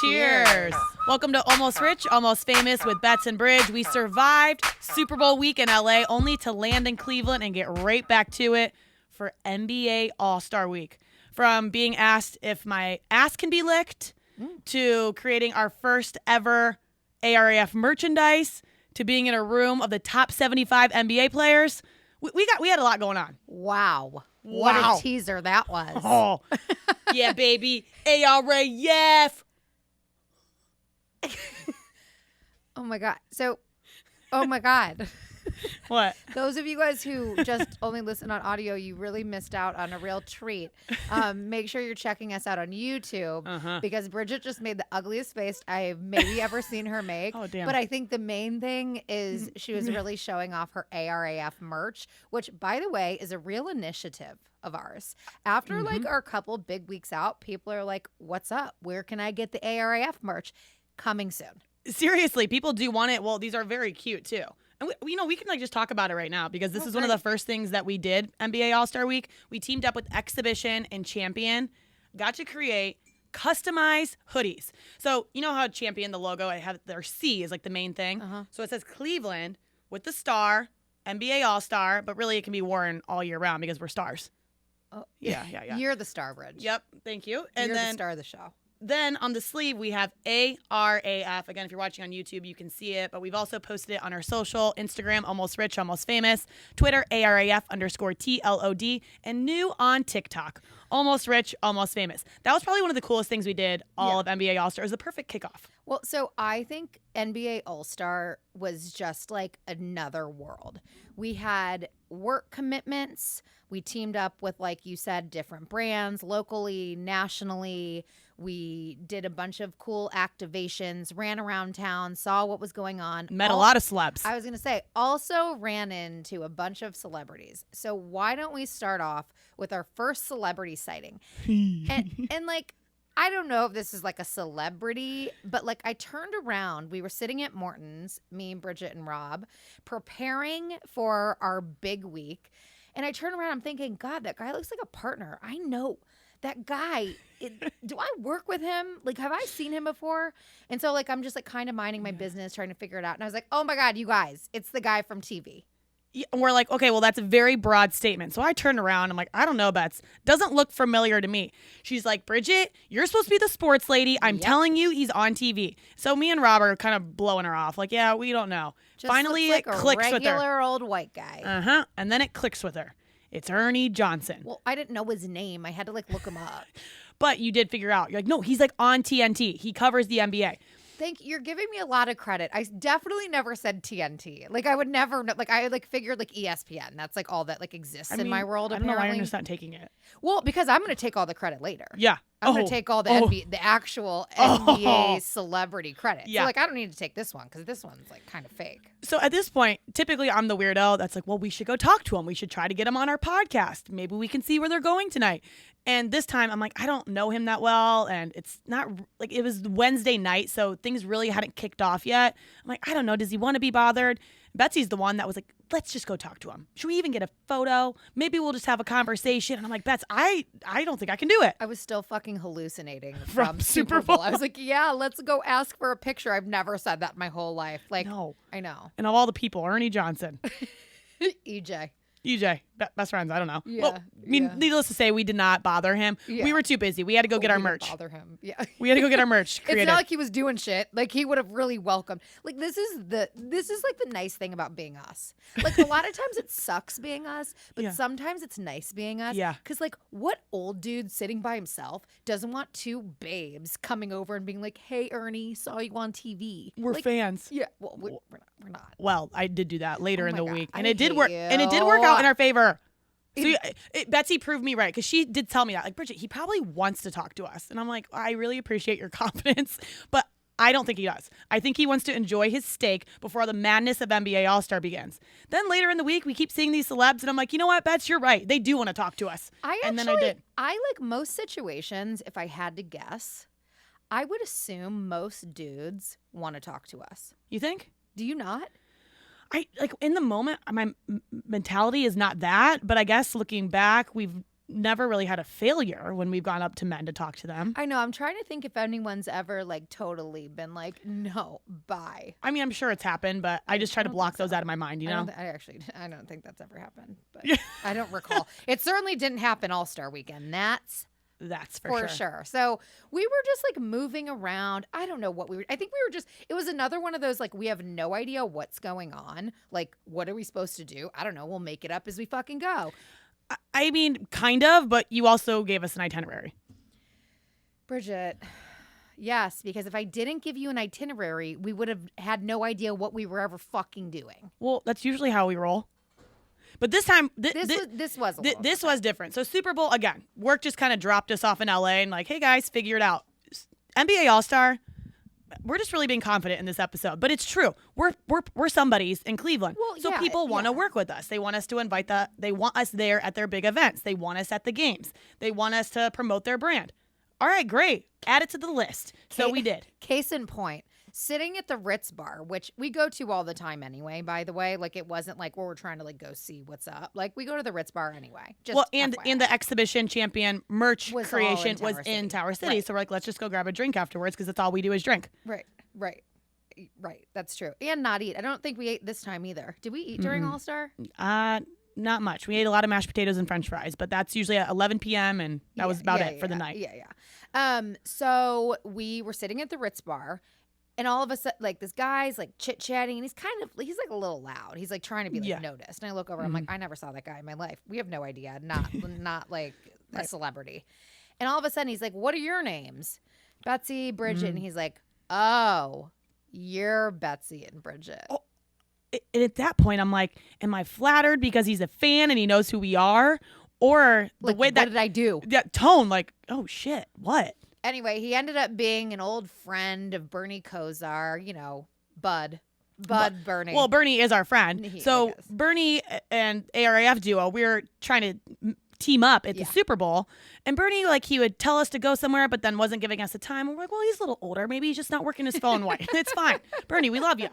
Cheers. Welcome to Almost Rich, Almost Famous with Betsy and Bridget. We survived Super Bowl week in LA only to land in Cleveland and get right back to it for NBA All Star week. From being asked if my ass can be licked to creating our first ever ARAF merchandise to being in a room of the top 75 NBA players. We had a lot going on. Wow. What a teaser that was. Oh, yeah, baby. ARAF. Oh my God. What? Those of you guys who just only listen on audio, you really missed out on a real treat. Make sure you're checking us out on YouTube because Bridget just made the ugliest face I've maybe ever seen her make. Oh, damn. But I think the main thing is she was really showing off her ARAF merch, which, by the way, is a real initiative of ours. After like our couple big weeks out, people are like, what's up? Where can I get the ARAF merch? Coming soon. Seriously, people do want it. Well, these are very cute too. And we can like just talk about it right now because this is one of the first things that we did NBA All Star Week. We teamed up with Exhibition and Champion, got to create customized hoodies. So you know how Champion, the logo, I have their C is like the main thing. So it says Cleveland with the star, NBA All Star, but really it can be worn all year round because we're stars. Oh, yeah. You're the star, Bridge. Yep, thank you. And You're then the star of the show. Then on the sleeve, we have ARAF. Again, if you're watching on YouTube, you can see it. But we've also posted it on our social, Instagram, Almost Rich, Almost Famous, Twitter, ARAF_TLOD, and new on TikTok, Almost Rich, Almost Famous. That was probably one of the coolest things we did all of NBA All Star. It was the perfect kickoff. Well, so I think NBA All Star was just like another world. We had work commitments. We teamed up with, like you said, different brands locally, nationally. We did a bunch of cool activations, ran around town, saw what was going on. Met a lot of celebs. I was going to say, also ran into a bunch of celebrities. So why don't we start off with our first celebrity sighting? and like, I don't know if this is like a celebrity, but like I turned around. We were sitting at Morton's, me, Bridget, and Rob, preparing for our big week. And I turned around, I'm thinking, God, that guy looks like a partner. I know that guy. Do I work with him? Like, have I seen him before? And so like, I'm just like kind of minding my business, trying to figure it out. And I was like, oh my God, you guys, it's the guy from TV. Yeah, and we're like, okay, well, that's a very broad statement. So I turned around. I'm like, I don't know, Bets. Doesn't look familiar to me. She's like, Bridget, you're supposed to be the sports lady. I'm telling you, he's on TV. So me and Rob are kind of blowing her off. Like, yeah, we don't know. Just Finally, looks like it clicks with her. A regular old white guy. And then it clicks with her. It's Ernie Johnson. Well, I didn't know his name. I had to like look him up. But you did figure out. You're like, no, he's like on TNT. He covers the NBA. You're giving me a lot of credit. I definitely never said TNT. Like I would never know. Like I like figured like ESPN. That's like all that like exists in my world. I don't know why I'm just not taking it. Well, because I'm going to take all the credit later. Yeah. I'm going to take all the NBA, the actual NBA celebrity credit. Yeah. So like I don't need to take this one because this one's like kind of fake. So at this point, typically I'm the weirdo that's like, well, we should go talk to him. We should try to get him on our podcast. Maybe we can see where they're going tonight. And this time I'm like, I don't know him that well. And it's not like it was Wednesday night. So things really hadn't kicked off yet. I'm like, I don't know. Does he want to be bothered? Betsy's the one that was like, let's just go talk to him. Should we even get a photo? Maybe we'll just have a conversation. And I'm like, Bets, I don't think I can do it. I was still fucking hallucinating from Super Bowl. I was like, yeah, let's go ask for a picture. I've never said that my whole life. Like, no. I know. And of all the people, Ernie Johnson. EJ, best friends. I don't know. Yeah, well, I mean, needless to say, we did not bother him. Yeah. We were too busy. We had to go get our merch. Bother him. Yeah. We had to go get our merch. It's not like he was doing shit. Like he would have really welcomed. Like this is like the nice thing about being us. Like a lot of times it sucks being us, but sometimes it's nice being us. Yeah. Because like what old dude sitting by himself doesn't want two babes coming over and being like, "Hey, Ernie, saw you on TV." We're like, fans. Yeah. Well, we're not. Well, I did do that later in the week, and it did work. And it did work out in our favor. So Betsy proved me right because she did tell me that. Like, Bridget, he probably wants to talk to us. And I'm like, I really appreciate your confidence, but I don't think he does. I think he wants to enjoy his steak before the madness of NBA All Star begins. Then later in the week, we keep seeing these celebs, and I'm like, you know what, Bets, you're right. They do want to talk to us. Then I did. I like most situations, if I had to guess, I would assume most dudes want to talk to us. You think? Do you not? I like in the moment, my mentality is not that, but I guess looking back, we've never really had a failure when we've gone up to men to talk to them. I know. I'm trying to think if anyone's ever like totally been like, no, bye. I mean, I'm sure it's happened, but I just try to block those out of my mind, you know? I don't think that's ever happened, but I don't recall. It certainly didn't happen All Star Weekend. That's for sure. So we were just like moving around. I don't know what we were. I think we were just. It was another one of those like we have no idea what's going on. Like, what are we supposed to do? I don't know. We'll make it up as we fucking go. I mean, kind of, but you also gave us an itinerary. Bridget, yes, because if I didn't give you an itinerary, we would have had no idea what we were ever fucking doing. Well, that's usually how we roll. But this time, this was different. So Super Bowl, again, work just kind of dropped us off in LA and like, hey guys, figure it out. NBA All Star. We're just really being confident in this episode, but it's true. We're somebodies in Cleveland, so people want to work with us. They want us to invite they want us there at their big events. They want us at the games. They want us to promote their brand. All right, great. Add it to the list. So we did. Case in point, sitting at the Ritz bar, which we go to all the time anyway, by the way. Like, it wasn't like where we're trying to like go see what's up. Like, we go to the Ritz bar anyway. And the exhibition champion merch creation was in Tower City. Right. So we're like, let's just go grab a drink afterwards because that's all we do is drink. Right. That's true. And not eat. I don't think we ate this time either. Did we eat during All Star? Not much. We ate a lot of mashed potatoes and French fries, but that's usually at 11 p.m. and that was about it for the night. Yeah. So we were sitting at the Ritz bar, and all of a sudden, like, this guy's like chit chatting, and he's like a little loud. He's like trying to be like noticed. And I look over, I'm like, I never saw that guy in my life. We have no idea. Not like a celebrity. And all of a sudden, he's like, "What are your names?" Betsy, Bridget, and he's like, "Oh, you're Betsy and Bridget." Oh. And at that point, I'm like, am I flattered because he's a fan and he knows who we are? Or the way that... What did I do? That tone, like, oh, shit, what? Anyway, he ended up being an old friend of Bernie Kosar, you know, Bud Bernie. Well, Bernie is our friend. So Bernie and ARAF duo, we were trying to team up at the Super Bowl. And Bernie, like, he would tell us to go somewhere, but then wasn't giving us the time. And we're like, well, he's a little older. Maybe he's just not working his phone right. It's fine. Bernie, we love you.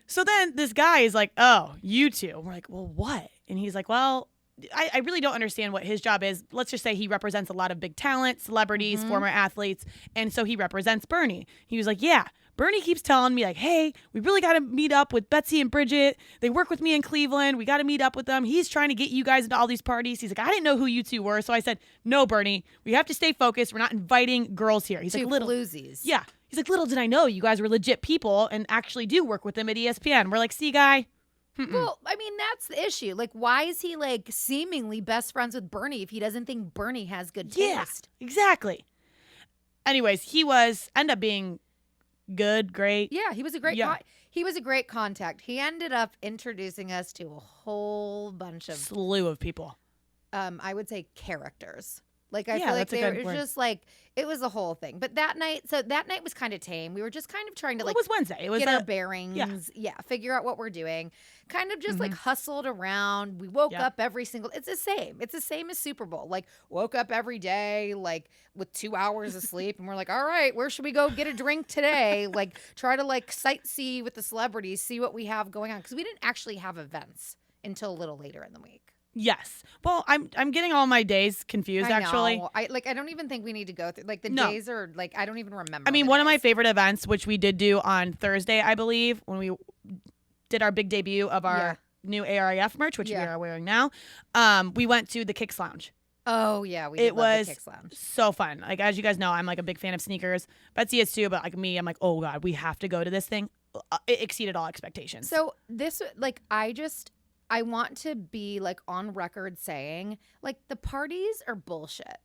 So then this guy is like, oh, you two. We're like, well, what? And he's like, well, I really don't understand what his job is. Let's just say he represents a lot of big talent, celebrities, former athletes. And so he represents Bernie. He was like, yeah, Bernie keeps telling me like, hey, we really got to meet up with Betsy and Bridget. They work with me in Cleveland. We got to meet up with them. He's trying to get you guys into all these parties. He's like, I didn't know who you two were. So I said, no, Bernie, we have to stay focused. We're not inviting girls here. He's like, little floozies. Yeah. He's like, little did I know you guys were legit people and actually do work with them at ESPN. We're like, see, guy. Well, I mean, that's the issue. Like, why is he like seemingly best friends with Bernie if he doesn't think Bernie has good taste? Yeah, exactly. Anyways, he ended up being good, great. Yeah, he was a great he was a great contact. He ended up introducing us to a whole bunch of slew of people. I would say characters. Like, I feel like it was just like, it was a whole thing. But that night was kind of tame. We were just kind of trying to like, it was Wednesday. It was get our bearings. Yeah. Figure out what we're doing. Kind of just like hustled around. We woke up it's the same. It's the same as Super Bowl. Like, woke up every day, like with 2 hours of sleep. And we're like, all right, where should we go get a drink today? Like, try to like sightsee with the celebrities, see what we have going on. Because we didn't actually have events until a little later in the week. Yes. Well, I'm getting all my days confused, actually. I don't even think we need to go through. Like, the days are, like, I don't even remember. I mean, one of my favorite events, which we did do on Thursday, I believe, when we did our big debut of our new ARAF merch, which we are wearing now, we went to the Kicks Lounge. Oh, yeah. It was the Kicks Lounge. So fun. Like, as you guys know, I'm, like, a big fan of sneakers. Betsy is, too, but, like, me, I'm like, oh, God, we have to go to this thing. It exceeded all expectations. So, this, like, I want to be like on record saying like the parties are bullshit.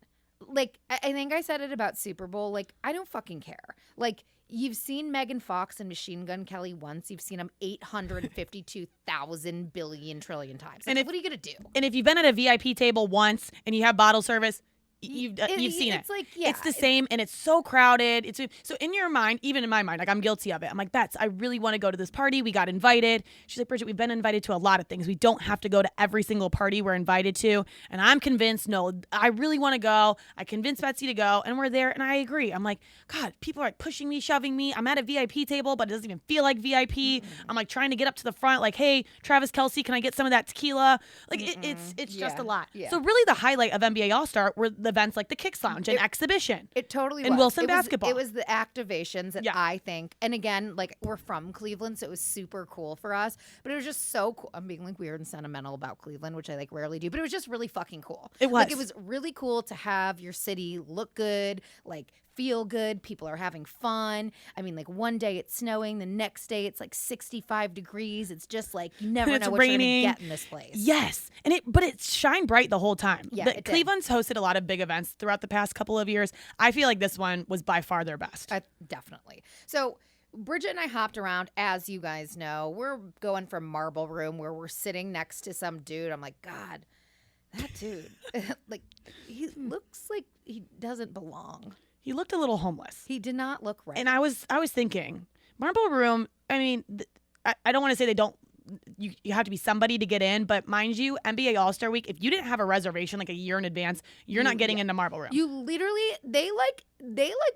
Like, I think I said it about Super Bowl. Like, I don't fucking care. Like, you've seen Megan Fox and Machine Gun Kelly once. You've seen them 852,000 billion trillion times. Like, what are you going to do? And if you've been at a VIP table once and you have bottle service, You've seen it. It's like, yeah. It's the same, and it's so crowded. So in your mind, even in my mind, like I'm guilty of it. I'm like, Bets, I really want to go to this party. We got invited. She's like, Bridget, we've been invited to a lot of things. We don't have to go to every single party we're invited to. And I'm convinced, no, I really want to go. I convinced Betsy to go, and we're there, and I agree. I'm like, God, people are like pushing me, shoving me. I'm at a VIP table, but it doesn't even feel like VIP. I'm like trying to get up to the front, like, hey, Travis Kelce, can I get some of that tequila? Like it's just a lot. Yeah. So really the highlight of NBA All Star were the events like the Kicks Lounge and Exhibition. It totally and was. Wilson basketball. It was the activations that I think, and again, like we're from Cleveland, so it was super cool for us. But it was just so cool. I'm being like weird and sentimental about Cleveland, which I like rarely do, but it was just really fucking cool. It was. Like it was really cool to have your city look good, like feel good. People are having fun. I mean, like one day it's snowing, the next day it's like 65 degrees. It's just like you never know what raining. You're gonna get in this place. Yes, but it shined bright the whole time. Yeah, Cleveland's hosted a lot of big events throughout the past couple of years. I feel like this one was by far their best. Definitely. So Bridget and I hopped around, as you guys know. We're going from Marble Room where we're sitting next to some dude. I'm like, God, that dude, like he looks like he doesn't belong. He looked a little homeless. He did not look right. And I was thinking, Marble Room, I mean, I don't want to say they don't, you have to be somebody to get in, but mind you, NBA All Star Week, if you didn't have a reservation like a year in advance, you're not getting into Marble Room. You literally, they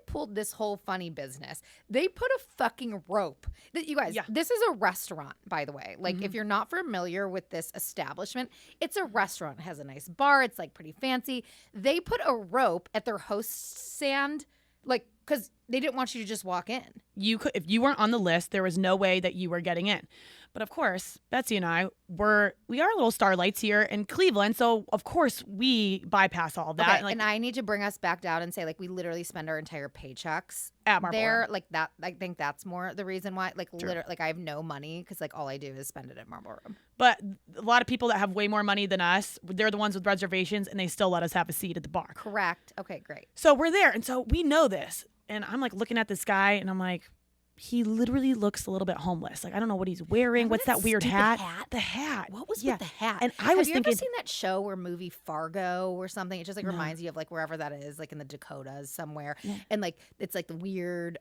pulled this whole funny business. They put a fucking rope. You guys, this is a restaurant, by the way. Like, if you're not familiar with this establishment, it's a restaurant. It has a nice bar. It's like pretty fancy. They put a rope at their host stand, like, because they didn't want you to just walk in. If you weren't on the list, there was no way that you were getting in. But of course, Betsy and I we are little starlights here in Cleveland, so of course we bypass all of that. Okay, and I need to bring us back down and say, like, we literally spend our entire paychecks at Marble there. Room. Like that, I think that's more the reason why. Like, literally, like I have no money because like all I do is spend it at Marble Room. But a lot of people that have way more money than us, they're the ones with reservations, and they still let us have a seat at the bar. Correct. Okay, great. So we're there, and so we know this. And I'm like looking at this guy, and I'm like, he literally looks a little bit homeless. Like, I don't know what he's wearing. What's that weird hat? The hat. What was with the hat? And I was Have you thinking, ever seen that show or movie Fargo or something? It just like reminds you of like wherever that is, like in the Dakotas somewhere. Yeah. And like it's like the weird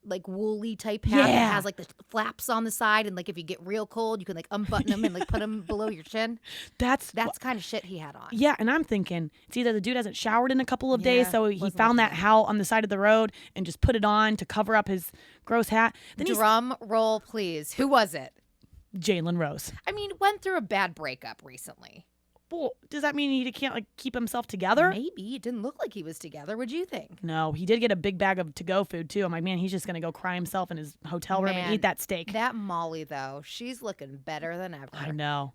like woolly type hat that has like the flaps on the side, and like if you get real cold, you can like unbutton them and like put them below your chin. That's kind of shit he had on. Yeah, and I'm thinking it's either the dude hasn't showered in a couple of days, so he found that hat on the side of the road and just put it on to cover up his gross hat. Then Drum roll, please. Who was it? Jalen Rose. I mean, went through a bad breakup recently. Well, does that mean he can't like keep himself together? Maybe. It didn't look like he was together. What'd you think? No, he did get a big bag of to-go food too. I'm like, man, he's just gonna go cry himself in his hotel room and eat that steak. That Molly though, she's looking better than ever. I know.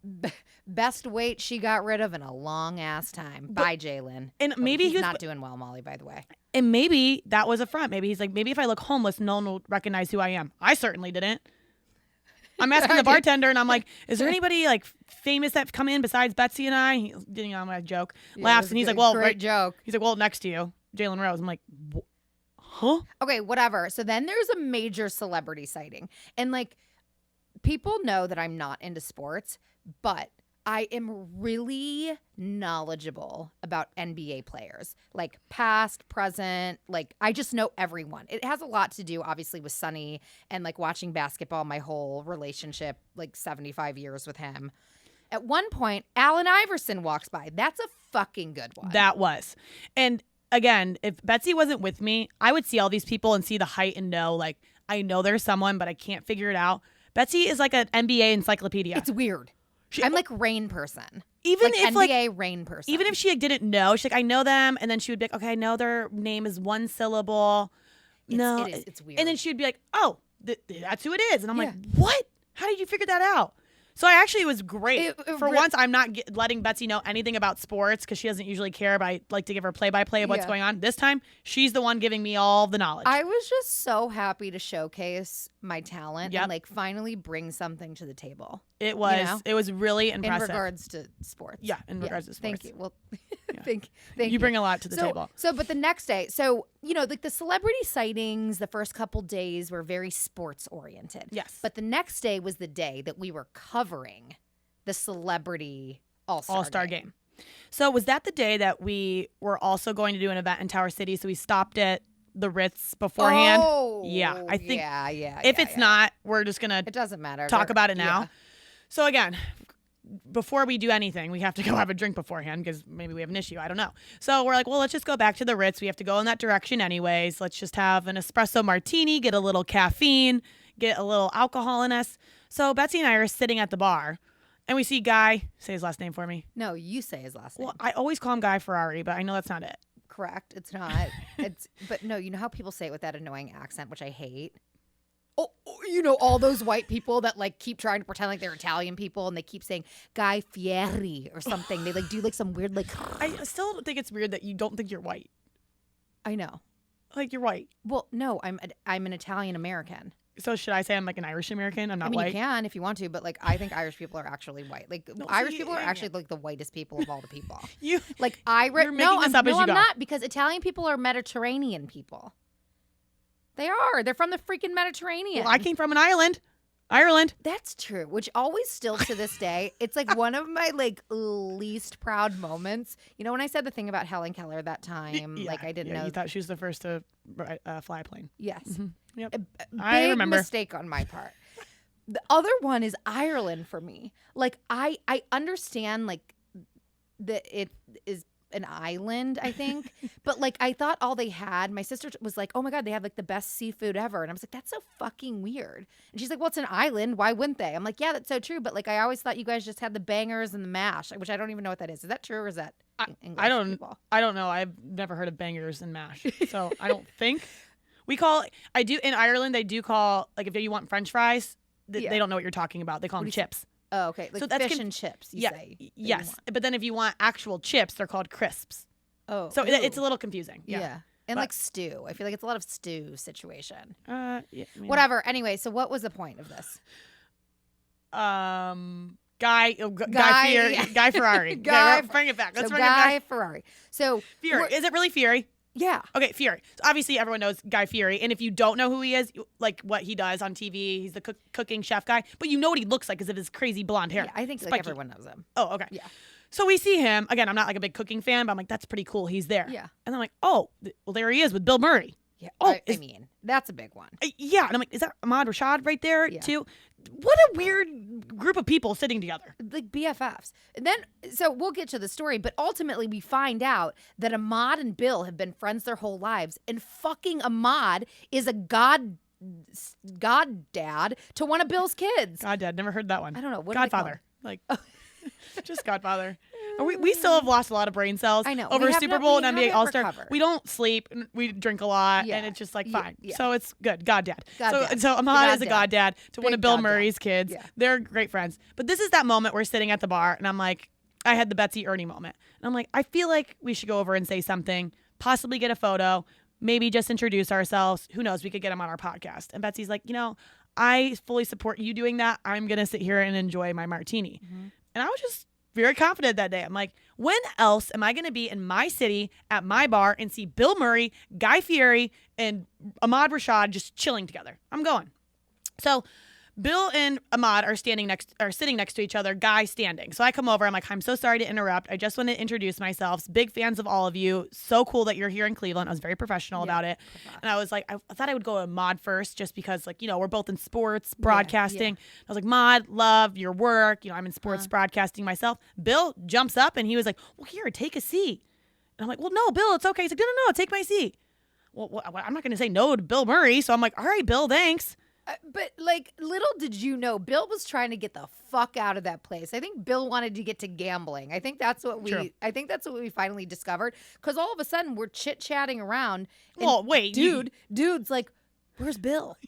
Best weight she got rid of in a long ass time. Bye, Jalen. And maybe he's not doing well, Molly, by the way. And maybe that was a front. Maybe he's like, maybe if I look homeless, no one will recognize who I am. I certainly didn't. I'm asking the bartender, and I'm like, is there anybody like famous that come in besides Betsy and I? He's, my joke. Laughs, and he's like, well, great joke. He's like, well, next to you, Jalen Rose. I'm like, huh? Okay, whatever. So then there's a major celebrity sighting. And like, people know that I'm not into sports, but I am really knowledgeable about NBA players, like past, present, like I just know everyone. It has a lot to do, obviously, with Sonny and like watching basketball, my whole relationship, like 75 years with him. At one point, Allen Iverson walks by. That's a fucking good one. That was. And again, if Betsy wasn't with me, I would see all these people and see the height and know, like, I know there's someone, but I can't figure it out. Betsy is like an NBA encyclopedia. It's weird. I'm like Rain person. Even like if NBA Rain person. Even if she like, didn't know, she's like, I know them, and then she would be like, okay, I know their name is one syllable. It's weird. And then she would be like, oh, that's who it is, and I'm like, what? How did you figure that out? So I actually was great. For once, I'm not letting Betsy know anything about sports because she doesn't usually care, but I like to give her play-by-play of what's going on. This time, she's the one giving me all the knowledge. I was just so happy to showcase my talent and like finally bring something to the table. It was really impressive. In regards to sports. Yeah, in regards to sports. Thank you. Well, thank you. You bring a lot to the table. But the next day, like the celebrity sightings, the first couple days were very sports oriented. Yes. But the next day was the day that we were covering the celebrity All-Star game. So was that the day that we were also going to do an event in Tower City? So we stopped at the Ritz beforehand. Oh, yeah, I think. Yeah. If it's not, we're just gonna it doesn't matter. talk about it now. Yeah. So again, before we do anything, we have to go have a drink beforehand because maybe we have an issue. I don't know. So we're like, well, let's just go back to the Ritz. We have to go in that direction anyways. Let's just have an espresso martini, get a little caffeine, get a little alcohol in us. So Betsy and I are sitting at the bar, and we see Guy. Say his last name for me. No, you say his last name. Well, I always call him Guy Ferrari, but I know that's not it. Correct. It's not. But no, you know how people say it with that annoying accent, which I hate? Oh, you know, all those white people that like keep trying to pretend like they're Italian people and they keep saying Guy Fieri or something. They like do like some weird like. I still think it's weird that you don't think you're white. I know. Like you're white. Well, no, I'm an Italian American. So should I say I'm like an Irish American? I'm not I mean, white. you can if you want to, but like I think Irish people are actually white. Like No, Irish see, people are yeah. actually like the whitest people of all the people. You Like Irish. You're making this up as you I'm go. not, because Italian people are Mediterranean people. They are. They're from the freaking Mediterranean. Well, I came from an island, Ireland. That's true, which always still to this day, it's like one of my like least proud moments. You know, when I said the thing about Helen Keller that time, Yeah, like I didn't yeah, know. You thought she was the first to fly a plane. Yes. Mhm. Yep. A I big remember. mistake on my part. The other one is Ireland for me. Like I understand like that it is an island, I think, but like I thought all they had. My sister was like, "Oh my god, they have like the best seafood ever," and I was like, "That's so fucking weird." And she's like, "Well, it's an island. Why wouldn't they?" I'm like, "Yeah, that's so true." But like I always thought you guys just had the bangers and the mash, which I don't even know what that is. Is that true or is that English? I don't. People? I don't know. I've never heard of bangers and mash, so I don't think we call. I do in Ireland. They do call like if you want French fries. Yeah. They don't know what you're talking about. They call them do you say? chips. Oh, okay. Like So that's fish and chips. You Yeah. say? that you Yes, want. but then if you want actual chips, they're called crisps. Oh, So it's ooh. a little confusing. Yeah. Yeah. And But- like stew. I feel like it's a lot of stew situation. Yeah, I mean, Whatever. Anyway, so what was the point of this? Guy Guy- Fieri, yeah. Guy Ferrari. Guy- Okay, bring it back. Let's So bring it Guy back. Ferrari. So Fieri. we're- Is it really Fieri? yeah. Okay, Fieri. So obviously, everyone knows Guy Fieri, and if you don't know who he is, like what he does on TV, he's the cooking chef guy. But you know what he looks like because of his crazy blonde hair. Yeah, I think like Spiky. everyone knows him. Oh, okay. Yeah. So we see him again. I'm not like a big cooking fan, but I'm like, that's pretty cool. He's there. Yeah. And I'm like, oh, well, there he is with Bill Murray. Yeah. Oh, I is- mean, that's a big one. Yeah, and I'm like, is that Ahmad Rashad right there Yeah. too? What a weird group of people sitting together. Like BFFs. And then, so we'll get to the story, but ultimately we find out that Ahmad and Bill have been friends their whole lives, and fucking Ahmad is a god dad to one of Bill's kids. God, Dad, never heard that one. I don't know. What do they call Godfather. Like, just Godfather. We still have lost a lot of brain cells. I know. Over We have Super not- Bowl we and NBA haven't All Star. recovered. We don't sleep. We drink a lot, Yeah. and it's just like Yeah, fine. yeah. So it's good. God Dad. God so Dad. so Ahmad God is a Dad. God Dad to one Big of Bill God Dad. Murray's kids. Yeah. They're great friends. But this is that moment we're sitting at the bar, and I'm like, I had the Betsy Ernie moment, and I'm like, I feel like we should go over and say something, possibly get a photo, maybe just introduce ourselves. Who knows? We could get him on our podcast. And Betsy's like, I fully support you doing that. I'm gonna sit here and enjoy my martini. Mhm. And I was just very confident that day. I'm like, when else am I going to be in my city at my bar and see Bill Murray, Guy Fieri, and Ahmad Rashad just chilling together? I'm going. So Bill and Ahmad are sitting next to each other, Guy standing. So I come over. I'm like, I'm so sorry to interrupt. I just want to introduce myself. Big fans of all of you. So cool that you're here in Cleveland. I was very professional about it. And I was like, I thought I would go to Ahmad first just because, like, we're both in sports broadcasting. I was like, Ahmad, love your work. I'm in sports broadcasting myself. Bill jumps up and he was like, well, here, take a seat. And I'm like, well, no, Bill, it's okay. He's like, no, take my seat. Well, I'm not going to say no to Bill Murray. So I'm like, all right, Bill, thanks. But like, little did you know, Bill was trying to get the fuck out of that place. I think Bill wanted to get to gambling. I think that's what True. we finally discovered. Because all of a sudden we're chit chatting around. And Well, wait, dude's like, "Where's Bill?"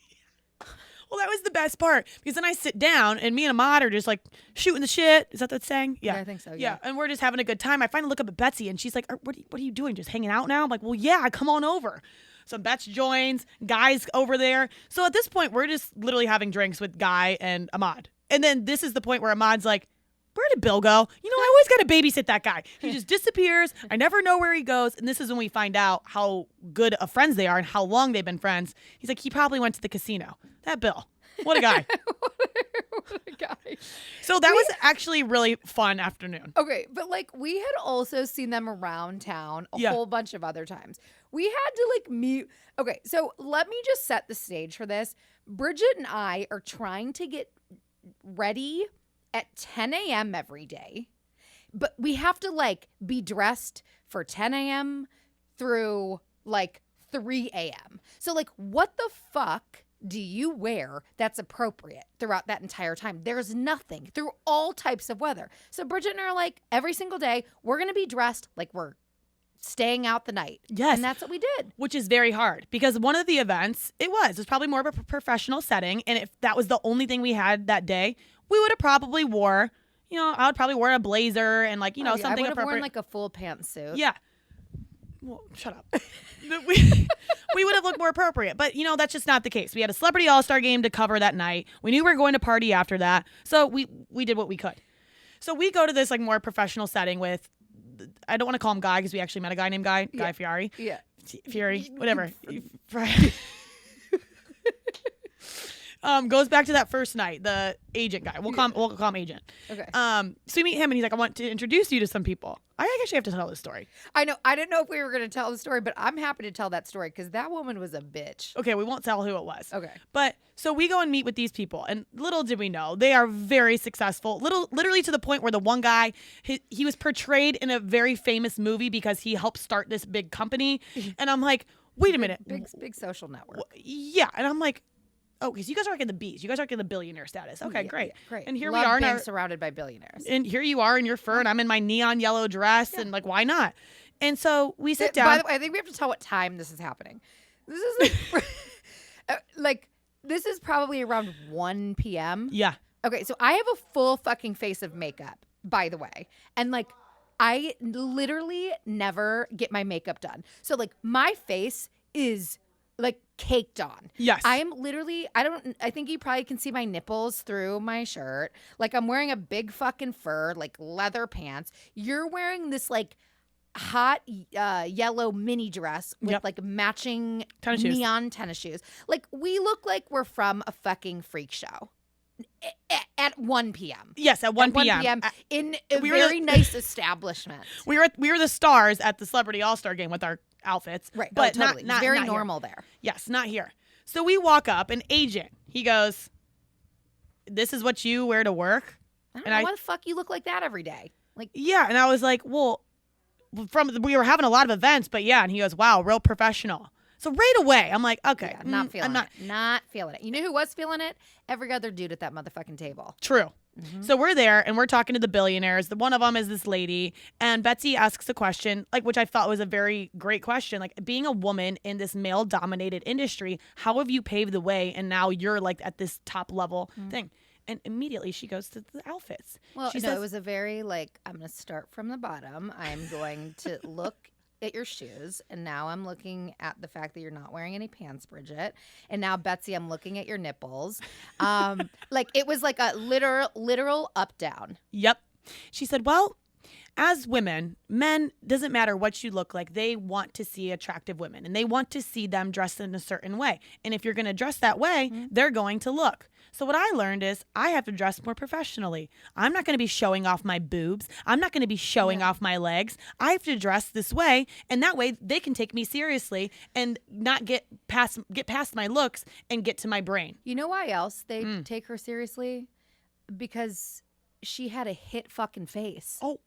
Well, that was the best part because then I sit down and me and Ahmad are just like shooting the shit. Is that saying? Yeah, I think so. Yeah, and we're just having a good time. I finally look up at Betsy and she's like, what are you doing? Just hanging out now? I'm like, well, yeah, come on over. So Bets joins, Guy's over there. So at this point, we're just literally having drinks with Guy and Ahmad. And then this is the point where Ahmad's like, where did Bill go? I always got to babysit that guy. He just disappears. I never know where he goes. And this is when we find out how good of friends they are and how long they've been friends. He's like, he probably went to the casino. That Bill. What a guy. Guy. So that was actually really fun afternoon. Okay, but like we had also seen them around town a whole bunch of other times. We had to like meet. Okay, so let me just set the stage for this. Bridget and I are trying to get ready at 10 a.m. every day, but we have to like be dressed for 10 a.m. through like 3 a.m. So like what the fuck do you wear that's appropriate throughout that entire time? There's nothing through all types of weather. So Bridget and I are like, every single day, we're going to be dressed like we're staying out the night. Yes. And that's what we did. Which is very hard because one of the events, it was probably more of a professional setting. And if that was the only thing we had that day, we would have probably wore, I would probably wear a blazer and like, something I would have appropriate. worn like a full pantsuit. Yeah. Well, shut up. we would have looked more appropriate. But, that's just not the case. We had a Celebrity All-Star game to cover that night. We knew we were going to party after that. So we did what we could. So we go to this like more professional setting with, I don't want to call him Guy because we actually met a guy named Guy Fieri. Yeah. Fury, whatever. Goes back to that first night, the agent guy. We'll call him agent. Okay. So we meet him and he's like, I want to introduce you to some people. I actually have to tell this story. I know. I didn't know if we were going to tell the story, but I'm happy to tell that story because that woman was a bitch. Okay, we won't tell who it was. Okay. But so we go and meet with these people, and little did we know, they are very successful. Literally to the point where the one guy, he was portrayed in a very famous movie because he helped start this big company. And I'm like, wait a minute. Big social network. Yeah. And I'm like, oh, because you guys are like in the B's. You guys are like in the billionaire status. Okay, great. Yeah, great. And here Love we are. being surrounded by billionaires. And here you are in your fur, and I'm in my neon yellow dress, and like, why not? And so we sit down. By the way, I think we have to tell what time this is happening. This is like, this is probably around 1 p.m. Yeah. Okay, so I have a full fucking face of makeup, by the way. And like, I literally never get my makeup done. So like, my face is like caked on. Yes. I am literally, I think you probably can see my nipples through my shirt. Like I'm wearing a big fucking fur, like leather pants. You're wearing this hot yellow mini dress with like matching neon tennis shoes. Like we look like we're from a fucking freak show. At 1 p.m. Yes, at 1 p.m. In a very nice establishment. We were the stars at the Celebrity All-Star game with our outfits. Right, but totally. not very not normal here. there. Yes, not here. So we walk up, and agent, he goes, this is what you wear to work? I don't know why the fuck you look like that every day. Like, yeah, and I was like, well, we were having a lot of events, but yeah, and he goes, wow, real professional. So right away, I'm like, okay. Yeah, not feeling it. Not feeling it. You know who was feeling it? Every other dude at that motherfucking table. True. Mm-hmm. So we're there, and we're talking to the billionaires. One of them is this lady, and Betsy asks a question, which I thought was a very great question. Like, being a woman in this male-dominated industry, how have you paved the way, and now you're, like, at this top-level thing? And immediately she goes to the outfits. Well, she no, says, it was a very, I'm going to start from the bottom. I'm going to look at your shoes, and now I'm looking at the fact that you're not wearing any pants, Bridget. And now, Betsy, I'm looking at your nipples. It was like a literal up down. Yep. She said, well, as women, men, doesn't matter what you look like, they want to see attractive women, and they want to see them dressed in a certain way. And if you're going to dress that way, they're going to look. So what I learned is I have to dress more professionally. I'm not going to be showing off my boobs. I'm not going to be showing off my legs. I have to dress this way, and that way they can take me seriously and not get past my looks and get to my brain. You know why else they take her seriously? Because she had a hit fucking face. Oh.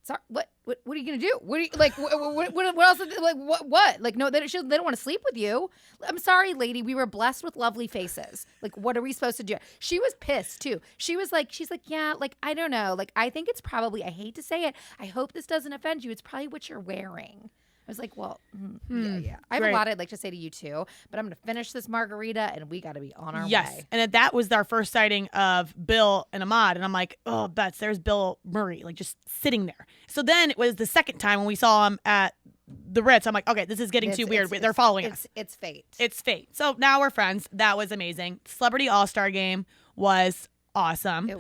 Sorry, what are you gonna do? What are you like? What else? Like what? Like no, they don't want to sleep with you. I'm sorry, lady. We were blessed with lovely faces. Like what are we supposed to do? She was pissed too. She's like, yeah, like I don't know. Like I think it's probably. I hate to say it. I hope this doesn't offend you. It's probably what you're wearing. I was like, well, yeah. I have a lot I'd like to say to you too, but I'm going to finish this margarita and we got to be on our way. Yes. And that was our first sighting of Bill and Ahmad. And I'm like, oh, Bets, there's Bill Murray, like just sitting there. So then it was the second time when we saw him at the Ritz. I'm like, okay, this is getting too weird. They're following us. It's fate. It's fate. So now we're friends. That was amazing. Celebrity All-Star game was awesome.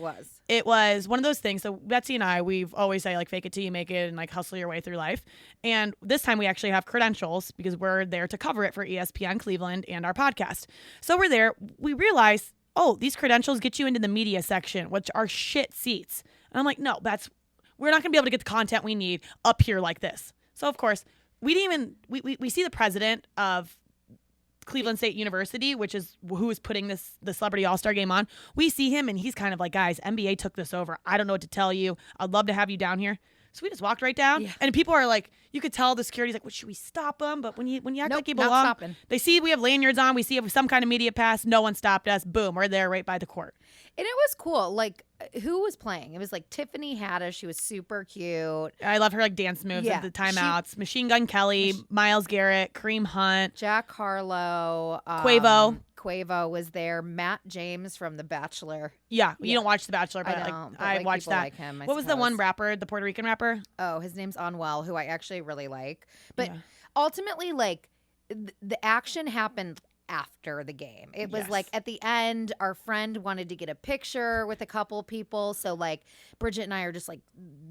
It was one of those things. So Betsy and I, we've always say like fake it till you make it and like hustle your way through life. And this time we actually have credentials because we're there to cover it for ESPN Cleveland and our podcast. So we're there. We realize oh, these credentials get you into the media section, which are shit seats. And I'm like, no, we're not going to be able to get the content we need up here like this. So, of course, we didn't even, we see the president of Cleveland State University, which is who is putting the Celebrity All Star game on. We see him and he's kind of like, guys, NBA took this over. I don't know what to tell you. I'd love to have you down here. So we just walked right down. Yeah. And people are like, you could tell the security's like, well, should we stop them? But when you act like you belong, they see we have lanyards on. We see some kind of media pass. No one stopped us. Boom, we're there right by the court. And it was cool. Like, who was playing? It was like Tiffany Haddish. She was super cute. I love her like dance moves at the timeouts. Machine Gun Kelly, Myles Garrett, Kareem Hunt, Jack Harlow, Quavo was there. Matt James from The Bachelor. Yeah, you don't watch The Bachelor, but I watched that. Like him, what was the one rapper, the Puerto Rican rapper? Oh, his name's Anuel, who I actually really like. But ultimately, like, the action happened after the game. It was like at the end, our friend wanted to get a picture with a couple people. So like Bridget and I are just like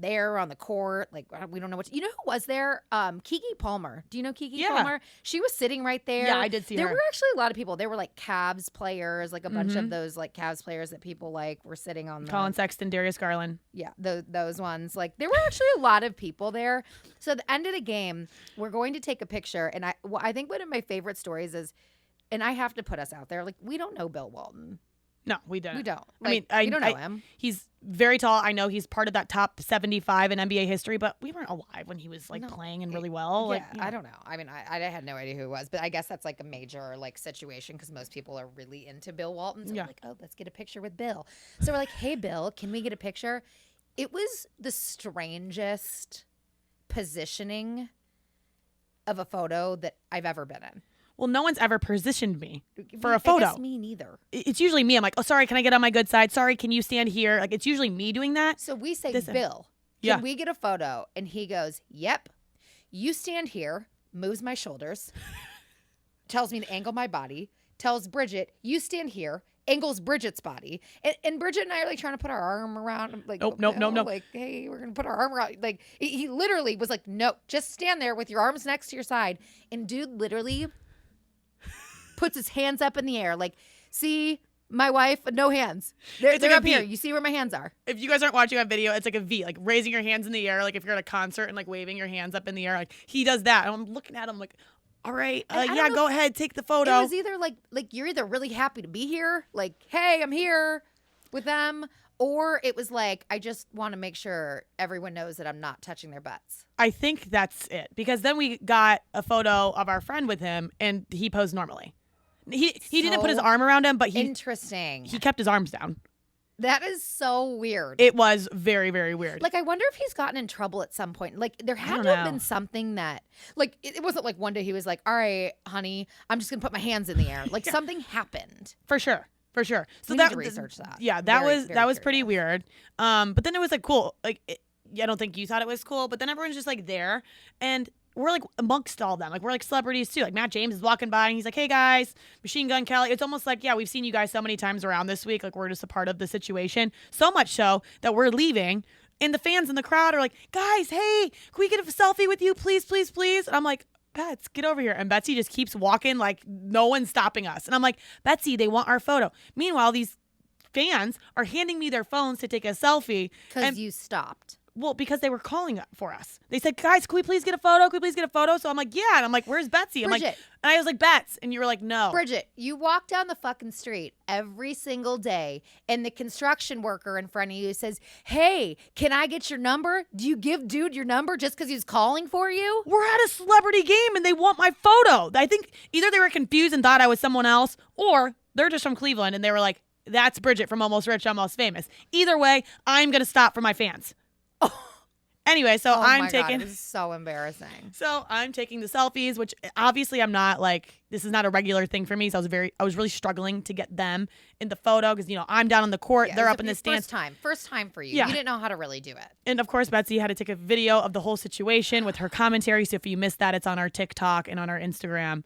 there on the court. Like we don't know what you know who was there? Keke Palmer. Do you know Keke Palmer? She was sitting right there. Yeah, I did see her. There were actually a lot of people. There were like Cavs players, like a bunch of those like Cavs players that people like were sitting on. Colin Sexton, Darius Garland. Yeah, those ones. Like there were actually a lot of people there. So at the end of the game, we're going to take a picture. And I think one of my favorite stories is, and I have to put us out there, like, we don't know Bill Walton. No, we don't. We don't. Like, we don't know him. He's very tall. I know he's part of that top 75 in NBA history, but we weren't alive when he was like playing and really well. Yeah, like, I don't know. I mean, I had no idea who it was, but I guess that's like a major like situation because most people are really into Bill Walton. So we're like, oh, let's get a picture with Bill. So we're like, hey, Bill, can we get a picture? It was the strangest positioning of a photo that I've ever been in. Well, no one's ever positioned me for a photo. I guess me neither. It's usually me. I'm like, oh, sorry, can I get on my good side? Sorry, can you stand here? Like, it's usually me doing that. So we say, Bill, can we get a photo? And he goes, yep. You stand here, moves my shoulders, tells me to angle my body, tells Bridget, you stand here, angles Bridget's body. And Bridget and I are like trying to put our arm around him. Like, nope. Like, hey, we're going to put our arm around. Like, he literally was like, no, just stand there with your arms next to your side. And dude literally puts his hands up in the air. Like, see, my wife, no hands. They're like up here. You see where my hands are. If you guys aren't watching that video, it's like a V, like raising your hands in the air. Like if you're at a concert and like waving your hands up in the air, like he does that. And I'm looking at him like, all right, go ahead, take the photo. It was either like you're either really happy to be here, like, hey, I'm here with them, or it was like, I just want to make sure everyone knows that I'm not touching their butts. I think that's it. Because then we got a photo of our friend with him and he posed normally. He didn't put his arm around him, but he kept his arms down. That is so weird. It was very, very weird. Like, I wonder if he's gotten in trouble at some point. Like, there had to have been something that, like, it wasn't like one day he was like, all right, honey, I'm just going to put my hands in the air. Like, something happened. For sure. So we need to research that. Yeah, that was pretty weird. But then it was like cool. Like, I don't think you thought it was cool, but then everyone's just like there. And we're like amongst all them. Like we're like celebrities too. Like Matt James is walking by and he's like, hey guys, Machine Gun Kelly. It's almost like, yeah, we've seen you guys so many times around this week. Like we're just a part of the situation. So much so that we're leaving and the fans in the crowd are like, guys, hey, can we get a selfie with you? Please, please, please. And I'm like, Bets, get over here. And Betsy just keeps walking like no one's stopping us. And I'm like, Betsy, they want our photo. Meanwhile, these fans are handing me their phones to take a selfie. Because you stopped. Well, because they were calling for us. They said, guys, can we please get a photo? Can we please get a photo? So I'm like, yeah. And I'm like, where's Betsy? I'm Bridget. like, and I was like, Bets. And you were like, no. Bridget, you walk down the fucking street every single day and the construction worker in front of you says, hey, can I get your number? Do you give dude your number just because he's calling for you? We're at a celebrity game and they want my photo. I think either they were confused and thought I was someone else or they're just from Cleveland and they were like, that's Bridget from Almost Rich, Almost Famous. Either way, I'm going to stop for my fans. Oh. Anyway, so I'm taking. God, it is so embarrassing. So I'm taking the selfies, which obviously I'm not like. This is not a regular thing for me. So I was really struggling to get them in the photo because I'm down on the court, they're up in the stands. First time for you. Yeah. You didn't know how to really do it. And of course, Betsy had to take a video of the whole situation with her commentary. So if you missed that, it's on our TikTok and on our Instagram.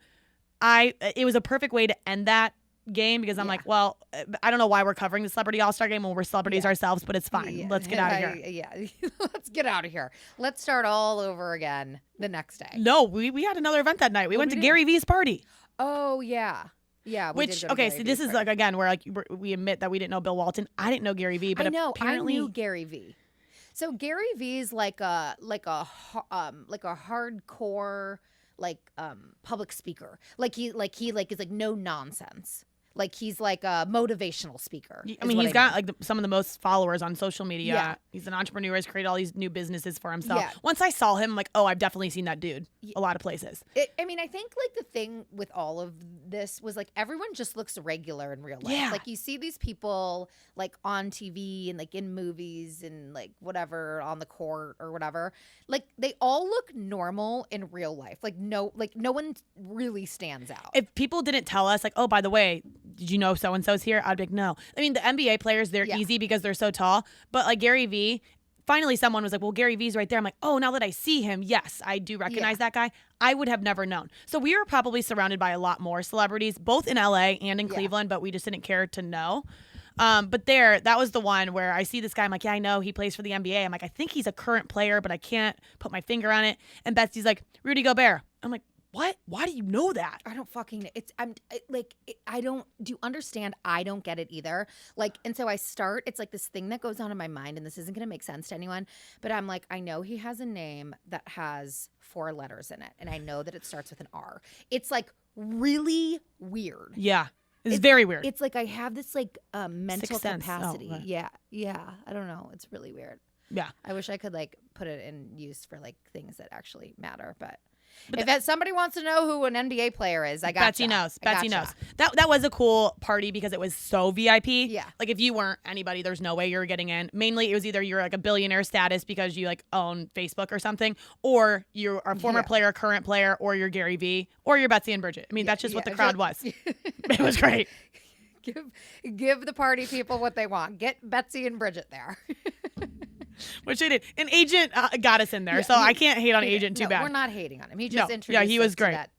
It was a perfect way to end that game because I'm like, well, I don't know why we're covering the Celebrity All Star game when we're celebrities ourselves, but it's fine. Let's get out of here. Yeah, let's get out of here. Let's start all over again the next day. No, we had another event that night. We went to Gary V's party. Oh, yeah. Yeah, we Which did go to okay, Gary so this Vee's is party. like again where like we admit that we didn't know Bill Walton. I didn't know Gary Vee, but I know. apparently I knew Gary Vee. So Gary Vee's like a hardcore public speaker. He is like no nonsense. Like he's like a motivational speaker. I mean, he's got like some of the most followers on social media. Yeah. He's an entrepreneur. He's created all these new businesses for himself. Yeah. Once I saw him, I'm like, oh, I've definitely seen that dude a lot of places. I mean, I think like the thing with all of this was like everyone just looks regular in real life. Yeah. Like you see these people like on TV and like in movies and like whatever on the court or whatever. Like they all look normal in real life. Like no one really stands out. If people didn't tell us, like, oh, by the way, did you know so-and-so's here? I'd be like, no. I mean, the NBA players, they're easy because they're so tall. But like Gary Vee, finally someone was like, well, Gary Vee's right there. I'm like, oh, now that I see him, yes, I do recognize that guy. I would have never known. So we were probably surrounded by a lot more celebrities, both in LA and in Cleveland, but we just didn't care to know. But that was the one where I see this guy. I'm like, yeah, I know he plays for the NBA. I'm like, I think he's a current player, but I can't put my finger on it. And Betsy's like, Rudy Gobert. I'm like, what? Why do you know that? I don't fucking. I don't. Do you understand? I don't get it either. Like, and so I start. It's like this thing that goes on in my mind, and this isn't going to make sense to anyone. But I'm like, I know he has a name that has 4 letters in it, and I know that it starts with an R. It's like really weird. Yeah. It's very weird. It's like I have this like mental Sixth sense. capacity. Oh, right. Yeah. I don't know. It's really weird. Yeah. I wish I could like put it in use for like things that actually matter, but if somebody wants to know who an NBA player is, I got Betsy knows. Betsy knows. That was a cool party because it was so VIP. Yeah. Like if you weren't anybody, there's no way you were getting in. Mainly it was either you're like a billionaire status because you like own Facebook or something, or you're a former player, current player, or you're Gary Vee, or you're Betsy and Bridget. I mean, that's just what the crowd was. It was great. Give the party people what they want. Get Betsy and Bridget there. Which they did. An agent got us in there, so I can't hate on agent too bad. We're not hating on him. He just introduced he was us great. to that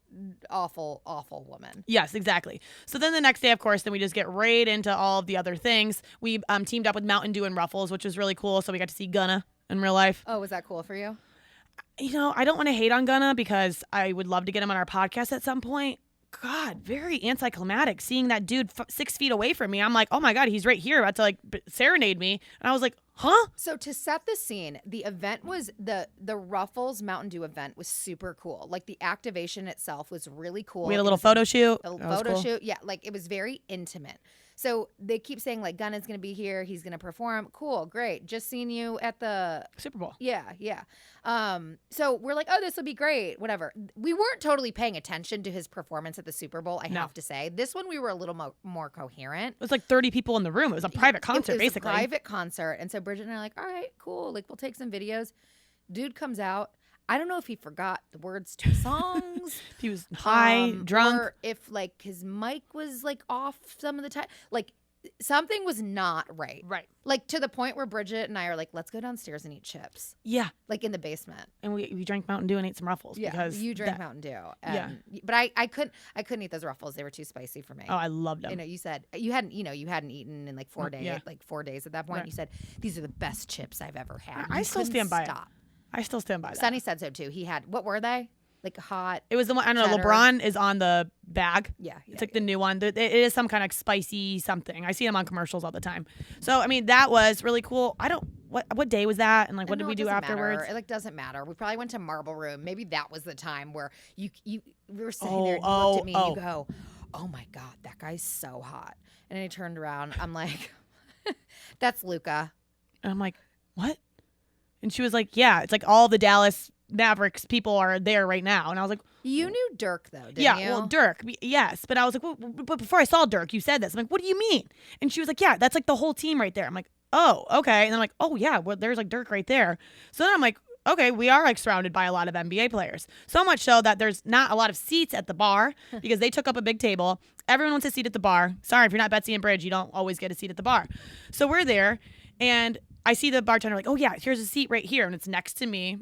awful, awful woman. Yes, exactly. So then the next day, of course, then we just get right into all of the other things. We teamed up with Mountain Dew and Ruffles, which was really cool. So we got to see Gunna in real life. Oh, was that cool for you? You know, I don't want to hate on Gunna because I would love to get him on our podcast at some point. God, very anticlimactic seeing that dude 6 feet away from me. I'm like, oh my God, he's right here about to like serenade me. And I was like, huh? So to set the scene, the event was the Ruffles Mountain Dew event was super cool. Like the activation itself was really cool. We had a little photo shoot. A photo shoot. Yeah, like it was very intimate. So they keep saying like Gunna's going to be here. He's going to perform. Cool. Great. Just seen you at the Super Bowl. Yeah. So we're like, oh, this will be great. Whatever. We weren't totally paying attention to his performance at the Super Bowl, I have to say. This one we were a little more coherent. It was like 30 people in the room. It was a private concert, basically. A private concert. And so Bridget and I are like, all right, cool. Like we'll take some videos. Dude comes out. I don't know if he forgot the words to songs. If he was high, drunk. Or if like his mic was like off some of the time. Like something was not right. Right. Like to the point where Bridget and I are like, let's go downstairs and eat chips. Yeah. Like in the basement. And we drank Mountain Dew and ate some Ruffles. Yeah. Because you drank Mountain Dew. Yeah. But I couldn't eat those Ruffles. They were too spicy for me. Oh, I loved them. You know, you said you hadn't eaten in like 4 days. Yeah. Like 4 days at that point. Right. You said these are the best chips I've ever had. I still stand by it. Stop. I still stand by that. Sonny said so too. He had, what were they? Like hot. It was the one, I don't know, cheddar. LeBron is on the bag. Yeah. It's like the new one. It is some kind of spicy something. I see him on commercials all the time. So, I mean, that was really cool. What day was that? And like, what did we do afterwards? It like doesn't matter. We probably went to Marble Room. Maybe that was the time where we were sitting there and you looked at me and you go, oh my God, that guy's so hot. And then he turned around. I'm like, that's Luca. And I'm like, what? And she was like, yeah, it's like all the Dallas Mavericks people are there right now. And I was like, you knew Dirk though, didn't you? Yeah, well, Dirk, yes. But I was like, well, but before I saw Dirk, you said this. I'm like, what do you mean? And she was like, yeah, that's like the whole team right there. I'm like, oh, okay. And I'm like, oh yeah, well, there's like Dirk right there. So then I'm like, okay, we are like surrounded by a lot of NBA players. So much so that there's not a lot of seats at the bar because they took up a big table. Everyone wants a seat at the bar. Sorry, if you're not Betsy and Bridge, you don't always get a seat at the bar. So we're there and I see the bartender like, oh yeah, here's a seat right here. And it's next to me.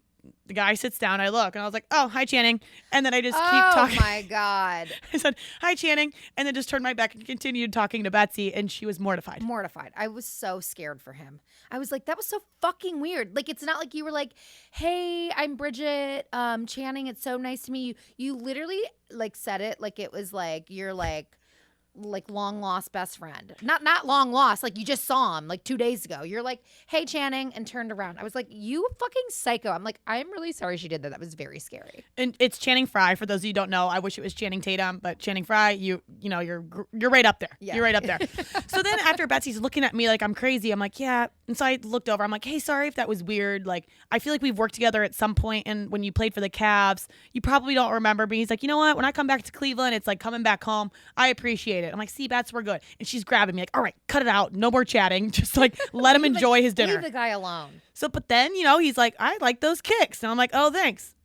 The guy sits down. I look and I was like, oh, hi, Channing. And then I just keep talking. Oh my God. I said, hi, Channing. And then just turned my back and continued talking to Betsy. And she was mortified. I was so scared for him. I was like, that was so fucking weird. Like, it's not like you were like, hey, I'm Bridget Channing. It's so nice to meet you. You literally like said it like it was like, you're like, like long lost best friend. Not long lost, like you just saw him like 2 days ago. You're like, hey Channing, and turned around. I was like, you fucking psycho. I'm like, I'm really sorry she did that. That was very scary. And it's Channing Frye. For those of you who don't know, I wish it was Channing Tatum, but Channing Frye, you're right up there. Yeah. You're right up there. So then after Betsy's looking at me like I'm crazy, I'm like, yeah. And so I looked over. I'm like, hey, sorry if that was weird. Like, I feel like we've worked together at some point, and when you played for the Cavs, you probably don't remember. But he's like, you know what? When I come back to Cleveland, it's like coming back home. I appreciate it. I'm like, see, Bets, we're good. And she's grabbing me like, all right, cut it out. No more chatting. Just like let him enjoy his dinner. Leave the guy alone. So, but then, he's like, I like those kicks. And I'm like, oh, thanks.